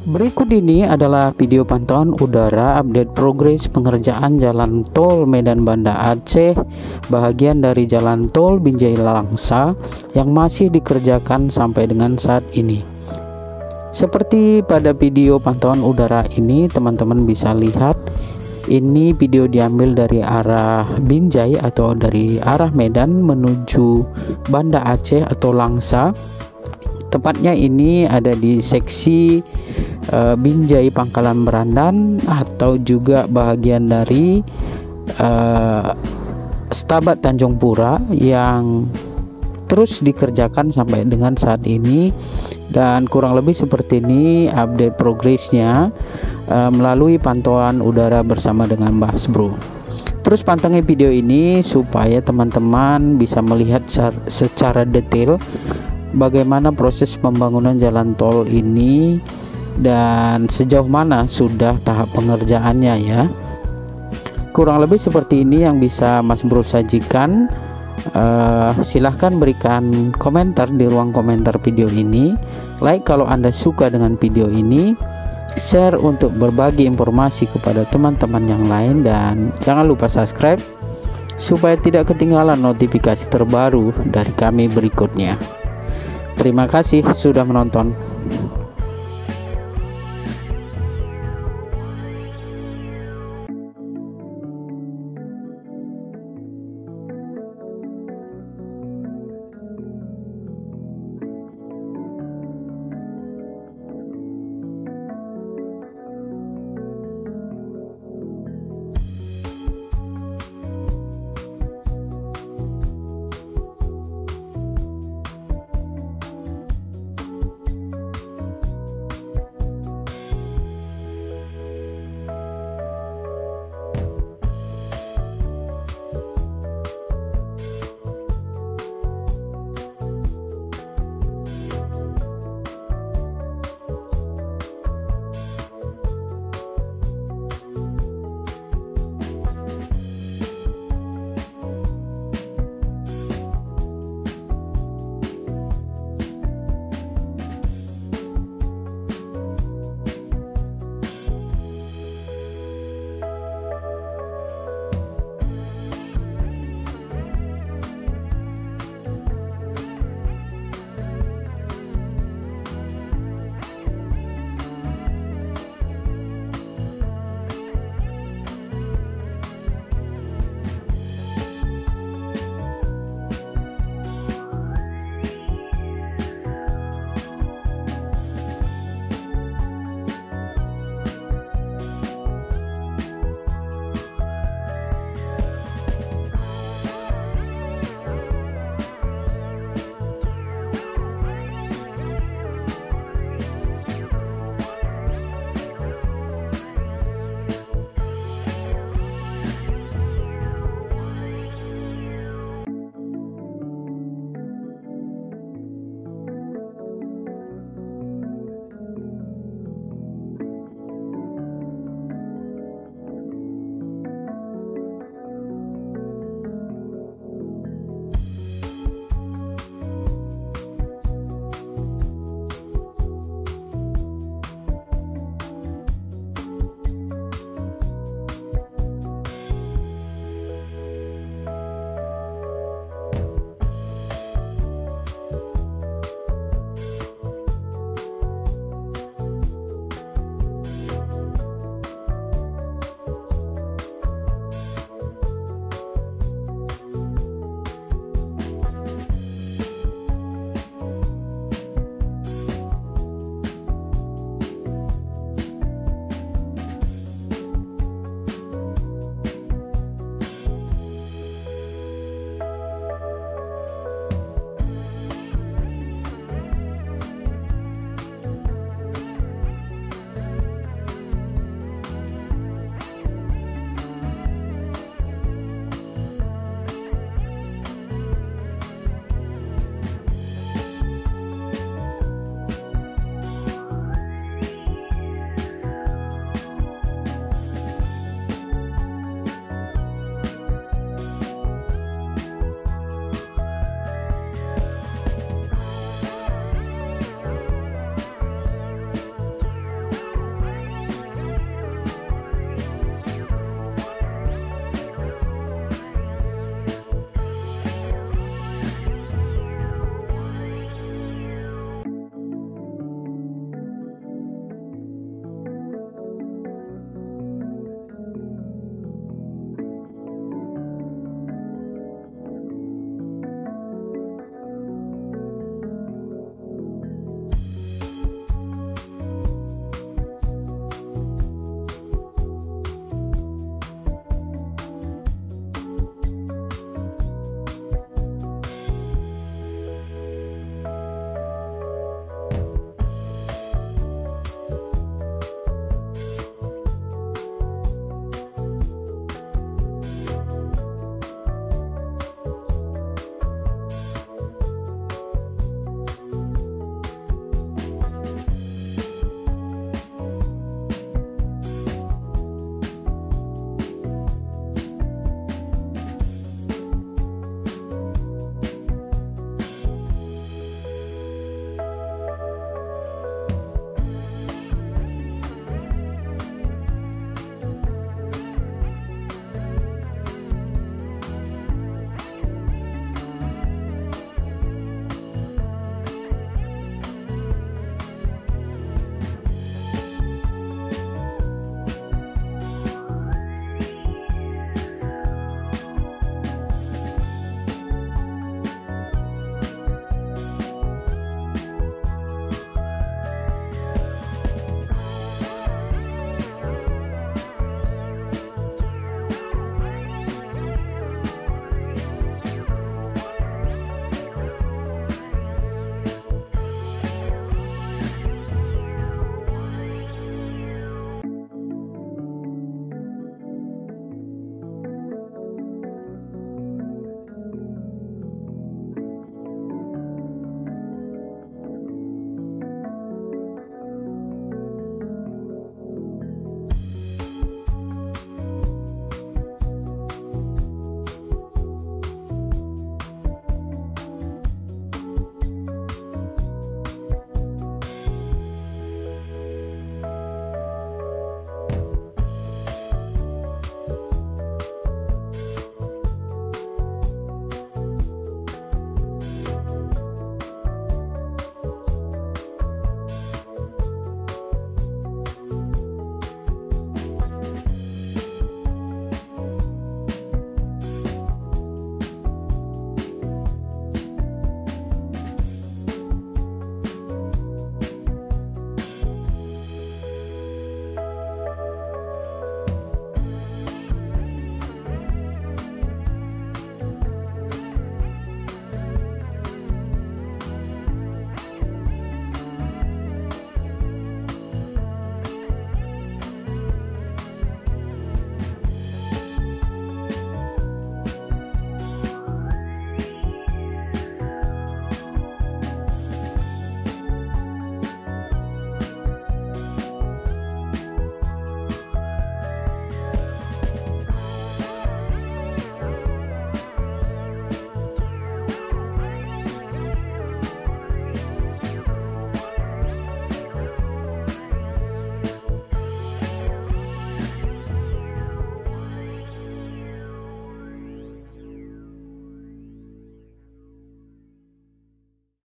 Berikut ini adalah video pantauan udara update progres pengerjaan Jalan Tol medan-banda Aceh bahagian dari Jalan Tol Binjai Langsa yang masih dikerjakan sampai dengan saat ini. Seperti pada video pantauan udara ini, teman-teman bisa lihat ini video diambil dari arah Binjai atau dari arah Medan menuju Banda Aceh atau Langsa. Tepatnya ini ada di seksi binjai-pangkalan brandan atau juga bahagian dari stabat-tanjung pura yang terus dikerjakan sampai dengan saat ini, dan kurang lebih seperti ini update progresnya melalui pantauan udara bersama dengan Mas Bro. Terus pantengin video ini supaya teman-teman bisa melihat secara detail bagaimana proses pembangunan jalan tol ini dan sejauh mana sudah tahap pengerjaannya ya. Kurang lebih seperti ini yang bisa Mas Bro sajikan. Silahkan berikan komentar di ruang komentar video ini, like kalau Anda suka dengan video ini, share untuk berbagi informasi kepada teman-teman yang lain, dan jangan lupa subscribe supaya tidak ketinggalan notifikasi terbaru dari kami berikutnya. Terima kasih sudah menonton.